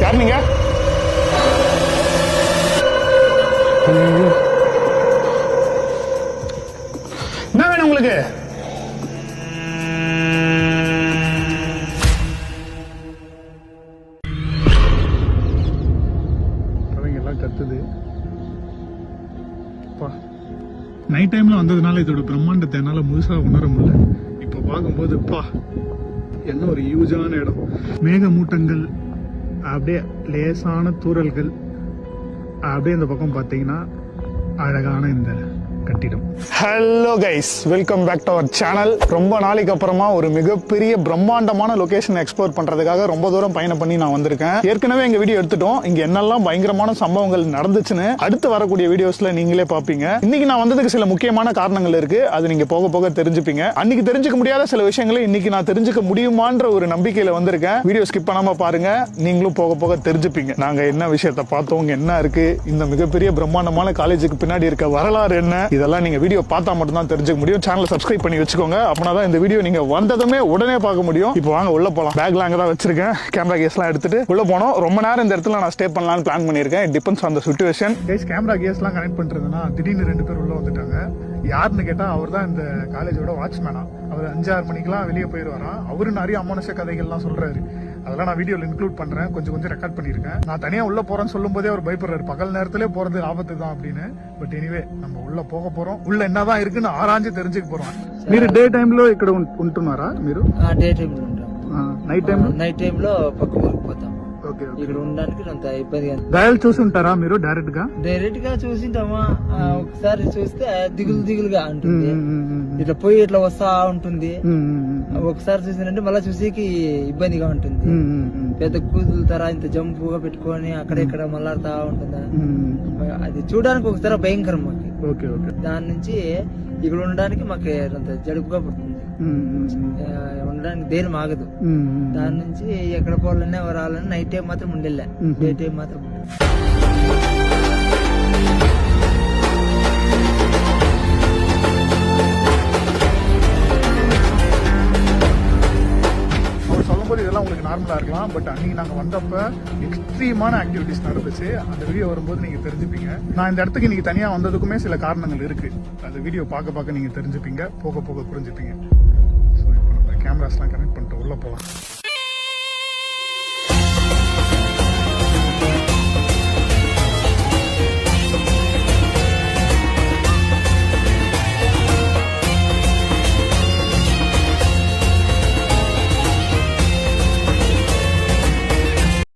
யார் நீங்க? என்ன வேணும் உங்களுக்கு? எல்லாம் கத்துது. நைட் டைம்ல வந்ததுனால இதோட பிரம்மாண்டத்தை என்னால முழுசா உணர முடியல. இப்ப பார்க்கும்போது என்ன ஒரு ஹியூஜான இடம். மேகமூட்டங்கள், அப்படியே லேசான தூறல்கள், அப்படியே இந்த பக்கம் பார்த்தீங்கன்னா அழகான இந்த கட்டிடம். Hello guys, welcome back to our channel. ரொம்ப நாளைக்கு அப்புறமா ஒரு மிகப்பெரிய பிரம்மாண்டமான லொகேஷன் எக்ஸ்ப்ளோர் பண்றதுக்காக ரொம்ப தூரம் பயணம் பண்ணி நான் வந்திருக்கேன். ஏற்கனவே எங்க வீடியோ எடுத்துட்டோம். இங்க என்னெல்லாம் பயங்கரமான சம்பவங்கள் நடந்துச்சுன்னு அடுத்து வரக்கூடிய வீடியோஸ்ல நீங்களே பாப்பீங்க. இன்னைக்கு நான் வந்ததுக்கு சில முக்கியமான காரணங்கள் இருக்கு. அது நீங்க போக போக தெரிஞ்சுப்பீங்க. அன்னைக்கு தெரிஞ்சுக்க முடியாத சில விஷயங்களை இன்னைக்கு நான் தெரிஞ்சுக்க முடியுமான்ற ஒரு நம்பிக்கையில வந்திருக்கேன். வீடியோ ஸ்கிப் பண்ணாம பாருங்க, நீங்களும் போக போக தெரிஞ்சுப்பீங்க. நாங்க என்ன விஷயத்த பார்த்தோம், என்ன இருக்கு, இந்த மிகப்பெரிய பிரம்மாண்டமான காலேஜுக்கு பின்னாடி இருக்க வரலாறு என்ன, இதெல்லாம் நீங்க வீடியோ பார்த்தா மட்டும் தான் தெரிஞ்சுக்க முடியும். சேனலை சப்ஸ்கிரைப் பண்ணி வச்சுக்கோங்க. அப்பதான் இந்த வீடியோ நீங்க வந்ததுமே உடனே பார்க்க முடியும். இப்போ வாங்க உள்ள போலாம். பேக்ல அங்கதான் வச்சிருக்கேன். கேமரா கேஸ் எல்லாம் எடுத்துட்டு உள்ள போனோம். ரொம்ப நேரம் இந்த இடத்துல நான் ஸ்டே பண்ணலாம்னு பிளான் பண்ணிருக்கேன். It depends on the situation. Guys, camera case எல்லாம் கனெக்ட் பண்றதுன்னா திடீர்னு 2 பேர் உள்ள வந்துட்டாங்க. யாருன்னு கேட்டா அவர் தான் இந்த காலேஜோட வாட்ச்மேனா. அவர் 5-6 மணிக்கெல்லாம் வெளியே போயிடுவாராம். அவரு நிறைய அமானுஷ கதைகள்லாம் சொல்றாரு. அதெல்லாம் நான் வீடியோல இன்க்ளூட் பண்றேன். கொஞ்சம் ரெக்கார்ட் பண்ணிருக்கேன். நான் தனியா உள்ள போறேன்னு சொல்லும் போதே அவர் பயப்படுறாரு. பகல் நேரத்திலே போறது ஆபத்து தான் அப்படின்னு. பட் எனிவே நம்ம உள்ள போக போறோம். உள்ள என்னதான் இருக்குன்னு ஆராய்ஞ்சு தெரிஞ்சுக்க போறோம். మీరు డే టైంలో ఇక్కడ ఉంటున్నారా? మీరు డే టైంలో ఉంటాం. నైట్ టైంలో పక్క ఊరికి పోతాం. ఇక్కడ ఉండడానికి అంత ఇబ్బంది. దయాలు చూసి ఉంటారా మీరు? డైరెక్ట్ గా చూసింటామా? ఒకసారి చూస్తే దిగులుగా ఉంటుంది. ఇట్లా పోయి ఇట్లా వస్తా ఉంటుంది. ఒకసారి చూసినంటే మళ్ళా చూసేకి ఇబ్బందిగా ఉంటుంది. పెద్ద కూతురు తర ఇంత జంపుగా పెట్టుకొని అక్కడ ఇక్కడ మళ్ళాడుతా ఉంటుందా. అది చూడడానికి ఒకసారి భయంకరం మాకు. దాని నుంచి ఇక్కడ ఉండడానికి మాకు అంత జడుపుగా పడుతుంది. ఉండడానికి ధైర్యం ఆగదు. దాని నుంచి ఎక్కడ పోవాలన్నా రావాలన్నా నైట్ టైం మాత్రం ఉండేలే. డే టైం మాత్రం இதெல்லாம் உங்களுக்கு நார்மலா இருக்கலாம். பட் அன்னைக்கு நாங்க வந்தப்ப எக்ஸ்ட்ரீமான ஆக்டிவிட்டிஸ் நடந்துச்சு. அந்த வீடியோ வரும்போது நீங்க தெரிஞ்சுப்பீங்க. நான் இந்த இடத்துக்கு நீங்க தனியா வந்ததுக்குமே சில காரணங்கள் இருக்கு. அந்த வீடியோ பார்க்க நீங்க தெரிஞ்சுப்பீங்க. போக புரிஞ்சுப்பீங்க. ஸோ இப்போ நம்ம கேமராஸ்லாம் கனெக்ட் பண்ணிட்டு உள்ள போகலாம்.